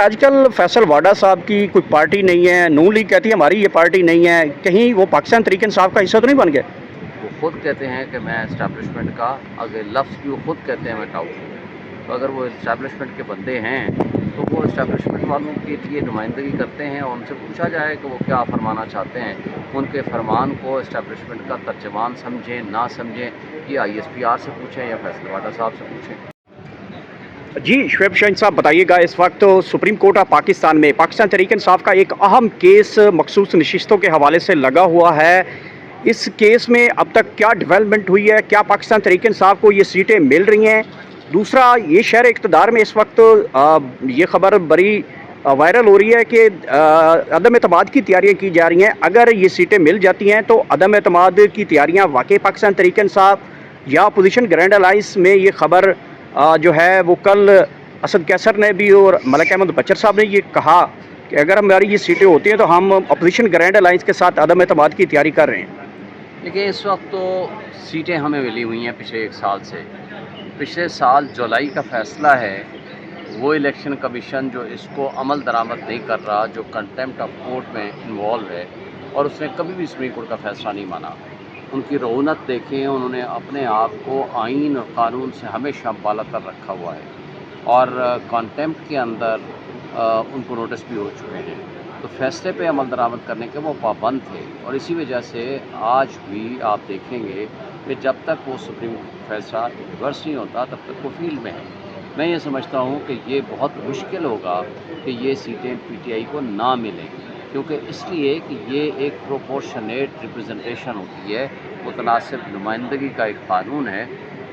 आजकल फैसल वाडा साहब की कोई पार्टी नहीं है, नून लीग कहती है हमारी ये पार्टी नहीं है, कहीं वो पाकिस्तान तहरीक इंसाफ का हिस्सा तो नहीं बन गए? वो खुद कहते हैं कि मैं इस्टेब्लिशमेंट का, अगर लफ्ज़ भी वो खुद कहते हैं मैं टाउट हूँ। तो अगर वो इस्टेब्लिशमेंट के बंदे हैं तो वो इस्टेब्लिशमेंट वालों के लिए नुमाइंदगी करते हैं और उनसे पूछा जाए कि वो क्या फरमाना चाहते हैं। उनके फरमान को इस्टेब्लिशमेंट का तर्जमान समझें ना समझें, ये ISPR से पूछें या फैसल वाडा साहब से पूछें। जी शुएब शाहीन साहब बताइएगा, इस वक्त सुप्रीम कोर्ट ऑफ पाकिस्तान में पाकिस्तान तहरीक इंसाफ का एक अहम केस मखसूस नशिस्तों के हवाले से लगा हुआ है। इस केस में अब तक क्या डेवलपमेंट हुई है, क्या पाकिस्तान तहरीक इंसाफ को ये सीटें मिल रही हैं? दूसरा, ये शहर इक़्तिदार में इस वक्त ये खबर बड़ी वायरल हो रही है कि अदम एतमाद की तैयारियाँ की जा रही हैं। अगर ये सीटें मिल जाती हैं तो अदम एतमाद की तैयारियाँ वाकई पाकिस्तान तहरीक इंसाफ या अपोजिशन ग्रैंड अलाइंस में ये खबर जो है वो कल असद कैसर ने भी और मलिक अहमद बचर साहब ने ये कहा कि अगर हमारी ये सीटें होती हैं तो हम अपोजिशन ग्रैंड अलाइंस के साथ अदम एतमाद की तैयारी कर रहे हैं। देखिए, इस वक्त तो सीटें हमें मिली हुई हैं पिछले 1 साल से। पिछले साल जुलाई का फ़ैसला है, वो इलेक्शन कमीशन जो इसको अमल दरामद नहीं कर रहा, जो कंटेम्प्ट ऑफ कोर्ट में इन्वॉल्व है और उसने कभी भी सुप्रीम कोर्ट का फ़ैसला नहीं माना। उनकी रौनक देखें, उन्होंने अपने आप को आइन और कानून से हमेशा बालातर रखा हुआ है और कंटेम्प्ट के अंदर उनको नोटिस भी हो चुके हैं। तो फैसले पे अमल दरामद करने के वो पाबंद थे और इसी वजह से आज भी आप देखेंगे कि जब तक वो सुप्रीम फैसला रिवर्स नहीं होता तब तक वो फील्ड में है। मैं ये समझता हूँ कि ये बहुत मुश्किल होगा कि ये सीटें PTI को ना मिलें, क्योंकि इसलिए कि ये एक प्रोपोर्शनेट रिप्रेजेंटेशन होती है, मुतनासिब नुमाइंदगी का एक कानून है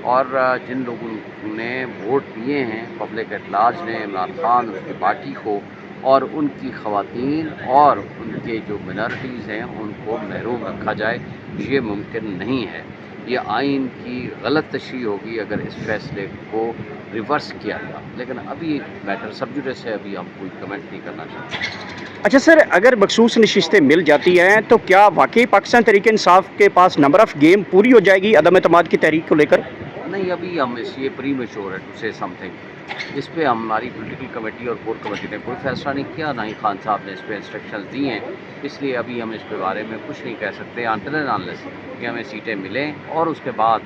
और जिन लोगों ने वोट दिए हैं पब्लिक एट लार्ज ने इमरान खान उसकी पार्टी को और उनकी ख़वातीन और उनके जो मिनॉरिटीज़ हैं उनको महरूम रखा जाए, ये मुमकिन नहीं है। ये आइन की गलत तशरीह होगी अगर इस फैसले को रिवर्स किया गया, लेकिन अभी मैटर सब जुडिस है, अभी हम कोई कमेंट नहीं करना चाहते। अच्छा सर, अगर मखसूस नशिस्तें मिल जाती हैं तो क्या वाकई पाकिस्तान तहरीक इंसाफ के पास नंबर ऑफ़ गेम पूरी हो जाएगी अदम एतमाद की तहरीक को लेकर? नहीं, अभी हम ये प्रीमेच्योर है टू से समथिंग। इस पे हमारी पॉलिटिकल कमेटी और कोर कमेटी ने कोई फैसला नहीं किया, ना ही खान साहब ने इस पे इंस्ट्रक्शंस दी हैं, इसलिए अभी हम इस पे बारे में कुछ नहीं कह सकते अनटिल एंड अनलेस कि हमें सीटें मिलें और उसके बाद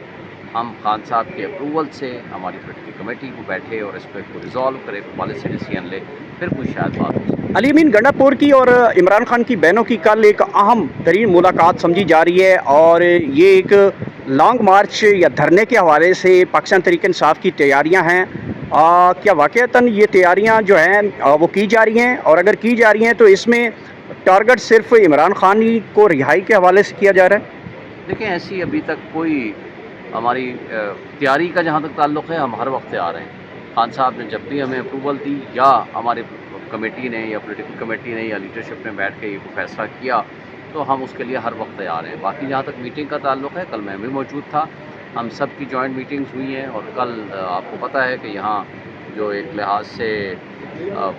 हम खान साहब के अप्रूवल से हमारी पॉलिटिकल कमेटी को बैठे और इस पर को रिजॉल्व करे, पॉलिसी डिसीजन ले, फिर कुछ शायद बात हो सकती है। अली अमीन गंडापुर की और इमरान खान की बहनों की कल एक अहम तरीन मुलाकात समझी जा रही है और ये एक लॉन्ग मार्च या धरने के हवाले से पाकिस्तान तहरीक इंसाफ की तैयारियां हैं। क्या वाकईतन ये तैयारियां जो हैं वो की जा रही हैं, और अगर की जा रही हैं तो इसमें टारगेट सिर्फ इमरान खान ही को रिहाई के हवाले से किया जा रहा है? देखें, ऐसी अभी तक कोई हमारी तैयारी का जहाँ तक ताल्लुक़ है, हम हर वक्त तैयार हैं। खान साहब ने जब भी हमें अप्रूवल दी या हमारे कमेटी ने या पॉलिटिकल कमेटी ने या लीडरशिप ने बैठ के ये फैसला किया तो हम उसके लिए हर वक्त तैयार हैं। बाकी जहाँ तक मीटिंग का ताल्लुक़ है, कल मैं भी मौजूद था, हम सब की जॉइंट मीटिंग्स हुई हैं और कल आपको पता है कि यहाँ जो एक लिहाज से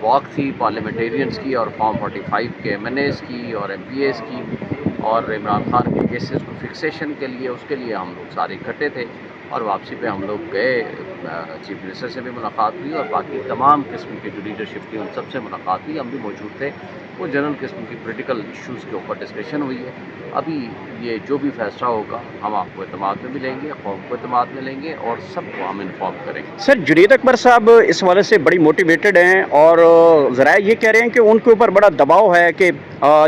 वॉक थी पार्लियामेंटेरियंस की और फॉर्म 45 के MNAs की और MPAs की और इमरान खान के केसेस को फिक्सेशन के लिए, उसके लिए हम लोग सारे इकट्ठे थे और वापसी पे हम लोग गए, चीफ मिनिस्टर से भी मुलाकात हुई और बाकी तमाम किस्म की जो लीडरशिप थी उन सब से मुलाकात हुई, हम भी मौजूद थे। वो जनरल किस्म की पॉलिटिकल इशूज़ के ऊपर डिस्कशन हुई है। अभी ये जो भी फैसला होगा हम आपको एतमाद में मिलेंगे, कौम को एतमाद में लेंगे और सबको हम इन्फॉर्म करेंगे। सर, जुनैद अकबर साहब इस वाले से बड़ी मोटिवेटेड हैं और ज़रा ये कह रहे हैं कि उनके ऊपर बड़ा दबाव है कि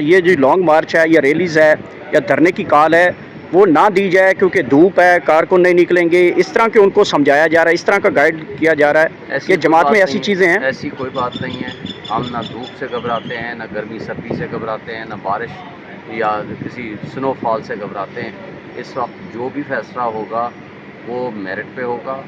ये जो लॉन्ग मार्च है या रैलीज़ है या धरने की कॉल है वो ना दी जाए क्योंकि धूप है, कारकुन नहीं निकलेंगे। इस तरह के उनको समझाया जा रहा है, इस तरह का गाइड किया जा रहा है कि जमात में ऐसी चीज़ें हैं। ऐसी कोई बात नहीं है। हम ना धूप से घबराते हैं, ना गर्मी सर्दी से घबराते हैं, ना बारिश या किसी स्नोफॉल से घबराते हैं। इस वक्त जो भी फैसला होगा वो मेरिट पे होगा,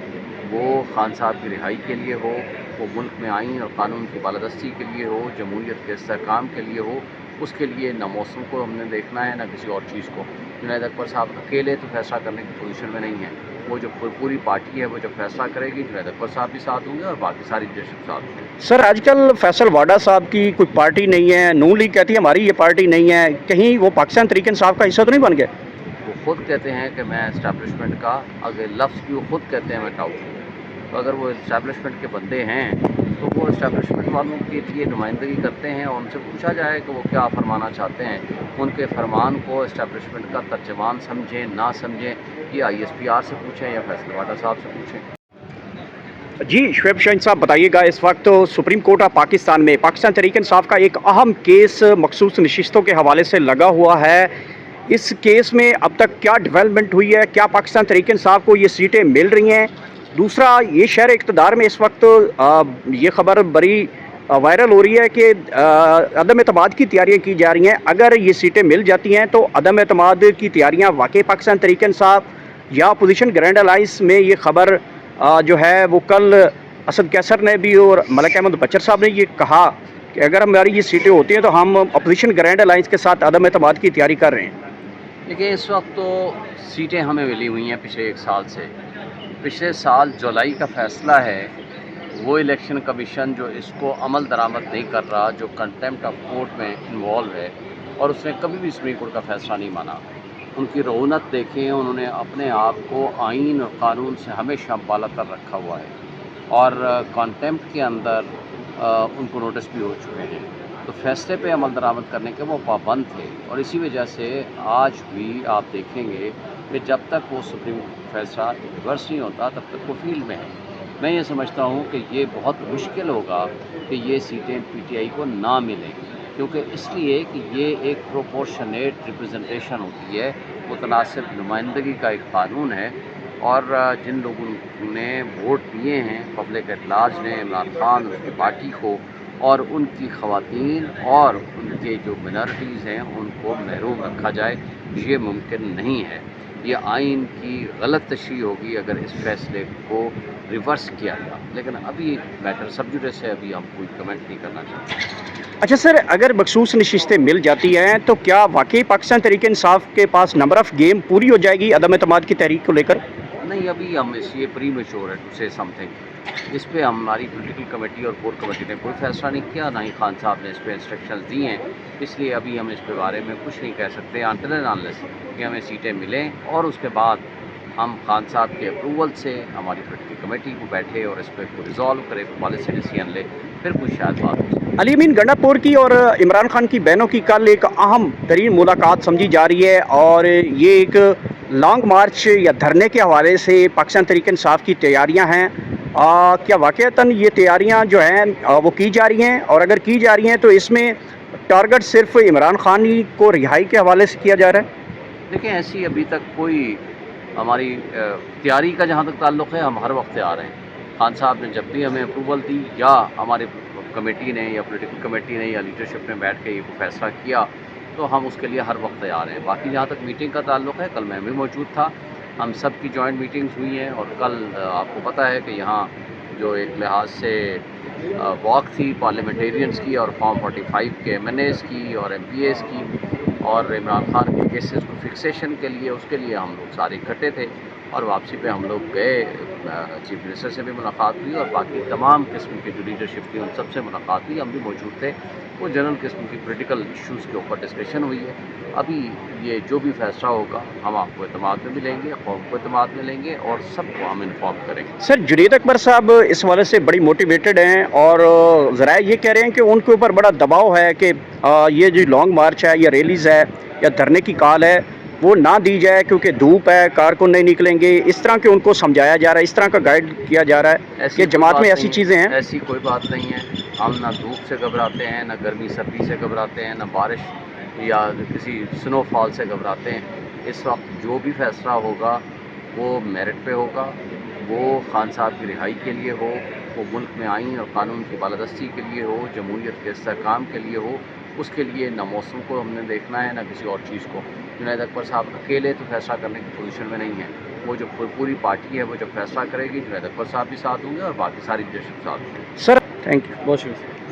वो खान साहब की रिहाई के लिए हो, वो मुल्क में आइन और कानून की बालादस्ती के लिए हो, जमहूरियत के इस्तेहकाम के लिए हो। उसके लिए न मौसम को हमने देखना है न किसी और चीज़ को। जुनैद अकबर साहब अकेले तो फैसला करने की पोजीशन में नहीं है, वो जो पूरी पार्टी है वो जब फैसला करेगी जुनैद अकबर साहब भी साथ होंगे और बाकी सारी लीडरशिप साथ होंगे। सर, आजकल फैसल वाडा साहब की कोई पार्टी नहीं है, नून लीग कहती है हमारी ये पार्टी नहीं है, कहीं वो पाकिस्तान तहरीक इंसाफ का हिस्सा तो नहीं बन गए? वो खुद कहते हैं कि मैं इस्टेब्लिशमेंट का, अगर लफ्ज़ भी वो खुद कहते हैं मैं टाउट हूँ। तो अगर वो इस्टेब्लिशमेंट के बंदे हैं تو وہ اسٹیبلشمنٹ والوں کے لیے نمائندگی کرتے ہیں اور ان سے پوچھا جائے کہ وہ کیا فرمانا چاہتے ہیں. ان کے فرمان کو اسٹیبلشمنٹ کا ترجمان سمجھیں نہ سمجھیں یہ آئی ایس پی آر سے پوچھیں یا فیصل واٹا صاحب سے پوچھیں. جی شعیب شاہین صاحب بتائیے گا، اس وقت سپریم کورٹ آف پاکستان میں پاکستان تحریک انصاف کا ایک اہم کیس مخصوص نشستوں کے حوالے سے لگا ہوا ہے. اس کیس میں اب تک کیا ڈیولپمنٹ ہوئی ہے؟ کیا پاکستان تحریک انصاف کو یہ سیٹیں مل رہی ہیں؟ دوسرا، یہ شہر اقتدار میں اس وقت یہ خبر بڑی وائرل ہو رہی ہے کہ عدم اعتماد کی تیاریاں کی جا رہی ہیں. اگر یہ سیٹیں مل جاتی ہیں تو عدم اعتماد کی تیاریاں واقعی پاکستان تحریک انصاف یا اپوزیشن گرینڈ الائنس میں یہ خبر جو ہے وہ کل اسد کیسر نے بھی اور ملک احمد بچر صاحب نے یہ کہا کہ اگر ہماری یہ سیٹیں ہوتی ہیں تو ہم اپوزیشن گرینڈ الائنس کے ساتھ عدم اعتماد کی تیاری کر رہے ہیں. دیکھیں اس وقت تو سیٹیں ہمیں ملی ہوئی ہیں پچھلے ایک سال سے. پچھلے سال جولائی کا فیصلہ ہے وہ الیکشن کمیشن جو اس کو عمل درآمد نہیں کر رہا، جو کنٹیمپٹ آف کورٹ میں انوالو ہے اور اس نے کبھی بھی سپریم کورٹ کا فیصلہ نہیں مانا. ان کی رعونت دیکھیں، انہوں نے اپنے آپ کو آئین اور قانون سے ہمیشہ بالا تر رکھا ہوا ہے اور کنٹیمپٹ کے اندر ان کو نوٹس بھی ہو چکے ہیں. تو فیصلے پہ عمل درآمد کرنے کے وہ پابند تھے اور اسی وجہ سے آج بھی آپ دیکھیں گے کہ جب تک وہ سپریم فیصلہ ریورس نہیں ہوتا تب تک وہ فیلڈ میں ہے. میں یہ سمجھتا ہوں کہ یہ بہت مشکل ہوگا کہ یہ سیٹیں پی ٹی آئی کو نہ ملیں، کیونکہ اس لیے کہ یہ ایک پروپورشنیٹ ریپرزنٹیشن ہوتی ہے، متناسب نمائندگی کا ایک قانون ہے. اور جن لوگوں نے ووٹ دیے ہیں پبلک ایٹ لارج نے عمران خان اس کی پارٹی کو اور ان کی خواتین اور ان کے جو منارٹیز ہیں ان کو محروم رکھا جائے، یہ ممکن نہیں ہے. یہ آئین کی غلط تشریح ہوگی اگر اس فیصلے کو ریورس کیا گیا، لیکن ابھی میٹر سب جوڈیس ہے، ابھی ہم کوئی کمنٹ نہیں کرنا چاہتے. اچھا سر، اگر مخصوص نشستیں مل جاتی ہیں تو کیا واقعی پاکستان تحریک انصاف کے پاس نمبر آف گیم پوری ہو جائے گی عدم اعتماد کی تحریک کو لے کر؟ نہیں، ابھی ہم یہ پری میچور ہے ٹو سے سم تھنگ. اس پہ ہماری پولیٹیکل کمیٹی اور کور کمیٹی نے کوئی فیصلہ نہیں کیا، نہ ہی خان صاحب نے اس پہ انسٹرکشنز دی ہیں. اس لیے ابھی ہم اس کے بارے میں کچھ نہیں کہہ سکتے انٹل اینڈ انلیس کہ ہمیں سیٹیں ملیں اور اس کے بعد ہم خان صاحب کے اپروول سے ہماری پولیٹیکل کمیٹی کو بیٹھے اور اس پہ کوئی ریزالو کرے، کوئی پالیسی ڈیسیژن لے، پھر کچھ شاید بات ہو سکے. علی امین گنڈا پور کی اور عمران خان کی بہنوں کی کل ایک اہم ترین ملاقات سمجھی جا رہی ہے اور یہ ایک لانگ مارچ یا دھرنے کے حوالے سے پاکستان تحریک انصاف کی تیاریاں ہیں. کیا واقعتاً یہ تیاریاں جو ہیں وہ کی جا رہی ہیں؟ اور اگر کی جا رہی ہیں تو اس میں ٹارگٹ صرف عمران خان ہی کو رہائی کے حوالے سے کیا جا رہا ہے؟ دیکھیں ایسی ابھی تک کوئی ہماری تیاری کا جہاں تک تعلق ہے ہم ہر وقت تیار ہیں. خان صاحب نے جب بھی ہمیں اپروول دی یا ہماری کمیٹی نے یا پولیٹیکل کمیٹی نے یا لیڈرشپ نے بیٹھ کے یہ فیصلہ کیا تو ہم اس کے لیے ہر وقت تیار ہیں. باقی جہاں تک میٹنگ کا تعلق ہے، کل میں بھی موجود تھا، ہم سب کی جوائنٹ میٹنگز ہوئی ہیں اور کل آپ کو پتہ ہے کہ یہاں جو ایک لحاظ سے واک تھی پارلیمنٹیرینز کی اور فارم 45 کے ایم این ایز کی اور ایم پی ایز کی اور عمران خان کے کیسز کو فکسیشن کے لیے، اس کے لیے ہم لوگ سارے اکٹھے تھے اور واپسی پہ ہم لوگ گئے. چیف منسٹر سے بھی ملاقات ہوئی اور باقی تمام قسم کی جو لیڈرشپ تھی ان سب سے ملاقات ہوئی، ہم بھی موجود تھے. وہ جنرل قسم کی پولیٹیکل ایشوز کے اوپر ڈسکشن ہوئی ہے. ابھی یہ جو بھی فیصلہ ہوگا ہم آپ کو اعتماد میں ملیں گے، قوم کو اعتماد میں لیں گے اور سب کو ہم انفارم کریں گے. سر جنید اکبر صاحب اس حوالے سے بڑی موٹیویٹڈ ہیں اور ذرائع یہ کہہ رہے ہیں کہ ان کے اوپر بڑا دباؤ ہے کہ یہ جو لانگ مارچ ہے یا ریلیز ہے یا دھرنے کی کال ہے وہ نہ دی جائے کیونکہ دھوپ ہے، کارکن نہیں نکلیں گے. اس طرح کہ ان کو سمجھایا جا رہا ہے، اس طرح کا گائیڈ کیا جا رہا ہے کہ جماعت میں ایسی چیزیں ہیں. ایسی کوئی بات نہیں ہے. ہم نہ دھوپ سے گھبراتے ہیں، نہ گرمی سردی سے گھبراتے ہیں، نہ بارش یا کسی سنو فال سے گھبراتے ہیں. اس وقت جو بھی فیصلہ ہوگا وہ میرٹ پہ ہوگا، وہ خان صاحب کی رہائی کے لیے ہو، وہ ملک میں آئین اور قانون کی بالادستی کے لیے ہو، جمہوریت کے استحکام کے لیے ہو. اس کے لیے نہ موسم کو ہم نے دیکھنا ہے نہ کسی اور چیز کو. جنید اکبر صاحب اکیلے تو فیصلہ کرنے کی پوزیشن میں نہیں ہے. وہ جو پوری پارٹی ہے وہ جب فیصلہ کرے گی جنید اکبر صاحب بھی ساتھ ہوں گے اور باقی ساری لیڈرشپ ساتھ ہوں گے. سر تھینک یو، بہت شکریہ.